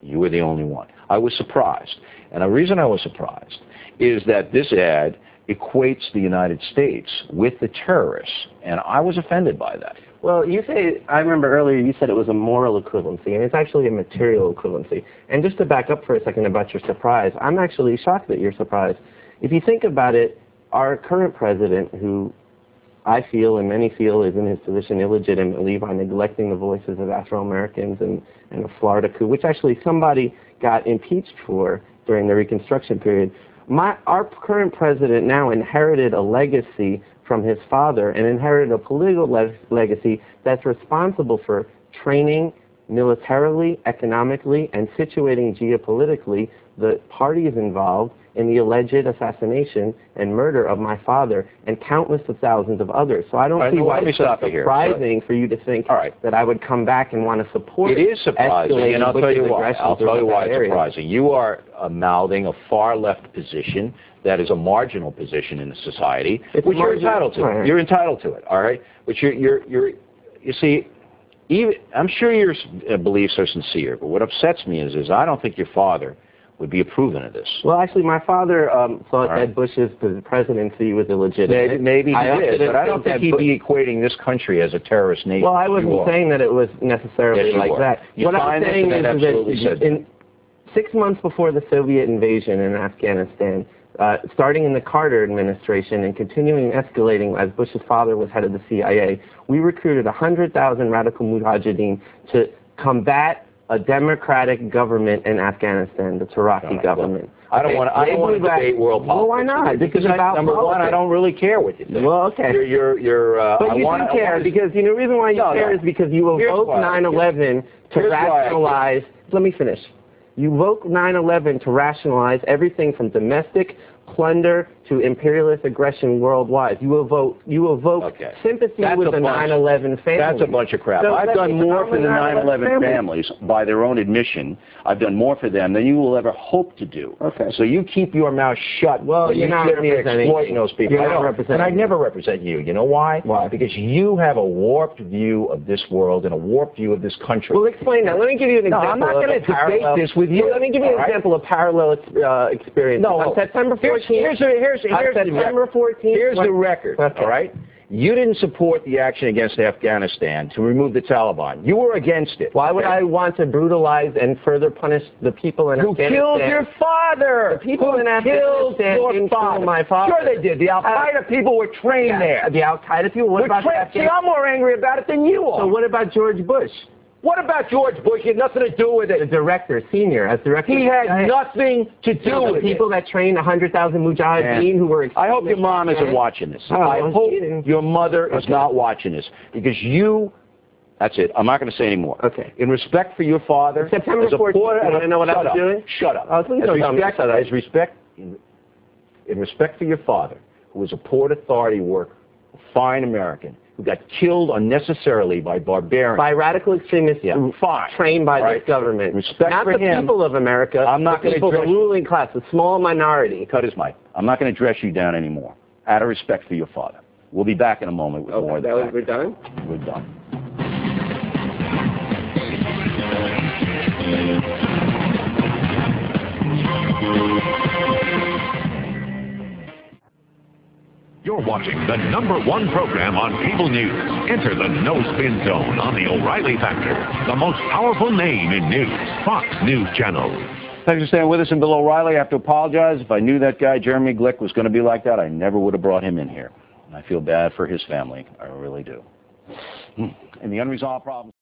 You were the only one. I was surprised. And the reason I was surprised is that this ad equates the United States with the terrorists, and I was offended by that. Well, you say, I remember earlier you said it was a moral equivalency, and it's actually a material equivalency. And just to back up for a second about your surprise, I'm actually shocked that you're surprised. If you think about it, our current president, who I feel and many feel is in his position illegitimately by neglecting the voices of Afro-Americans and a Florida coup, which actually somebody got impeached for during the Reconstruction period. Our current president now inherited a legacy from his father and inherited a political legacy that's responsible for training militarily, economically, and situating geopolitically the parties involved in the alleged assassination and murder of my father and countless of thousands of others. So I don't see why it's surprising for you to think that I would come back and want to support it. It is surprising, and I'll tell you why. I'll tell you why it's surprising. You are mouthing a far-left position that is a marginal position in the society, which you're entitled to. Right. You're entitled to it, all right? But you see, I'm sure your beliefs are sincere, but what upsets me is I don't think your father would be approving of this. Well, actually, my father thought that Bush's presidency was illegitimate. Maybe he did, but I don't think he'd be equating this country as a terrorist nation. Well, I wasn't saying that it was necessarily like that. What I'm saying is that 6 months before the Soviet invasion in Afghanistan, starting in the Carter administration and continuing escalating as Bush's father was head of the CIA, we recruited 100,000 radical mujahideen to combat a democratic government in Afghanistan, the Taraki government. I don't want to debate world politics. Well, why not? Because number one, I don't really care what you think. Well, okay. But you do care because the reason why you care is because you evoke 9/11 to rationalize. Let me finish. You evoke 9/11 to rationalize everything from domestic plunder to imperialist aggression worldwide. You evoke sympathy with the 9/11 family. That's a bunch of crap. I've done more for the 9/11 families, by their own admission. I've done more for them than you will ever hope to do. Okay. So you keep your mouth shut. Well, you're not exploiting those people. You're not representing. And I never represent you. You know why? Why? Because you have a warped view of this world and a warped view of this country. Well, explain that. Let me give you an example. No, I'm not going to debate this with you. Let me give you an example of parallel experience. No. On September 14th. Here's the record, all right? You didn't support the action against Afghanistan to remove the Taliban. You were against it. Why would I want to brutalize and further punish the people in Afghanistan? Who killed your father? The people in Afghanistan didn't kill my father. Sure they did. The Al-Qaeda people were trained there. The Al-Qaeda people? What about See, I'm more angry about it than you are. So what about George Bush? What about George Bush? He had nothing to do with it. The director, senior, as director. He had nothing to do with it. The people that trained 100,000 mujahideen who were... I hope your mom isn't watching this. I hope your mother is not watching this. Because you... That's it. I'm not going to say any more. Okay. In respect for your father... September 14th, you want to know what I was doing? Shut up. Please don't tell me. In respect for your father, who was a Port Authority worker, a fine American, who got killed unnecessarily by barbarians. By radical extremists trained by this government. Respect not for the people of America, I'm not the people, the ruling class, the small minority. Cut his mic. I'm not going to dress you down anymore, out of respect for your father. We'll be back in a moment with more of that. We're done? We're done. You're watching the #1 program on cable news. Enter the No Spin Zone on the O'Reilly Factor, the most powerful name in news, Fox News Channel. Thanks for staying with us. And Bill O'Reilly, I have to apologize. If I knew that guy, Jeremy Glick, was going to be like that, I never would have brought him in here. And I feel bad for his family. I really do. And the unresolved problems.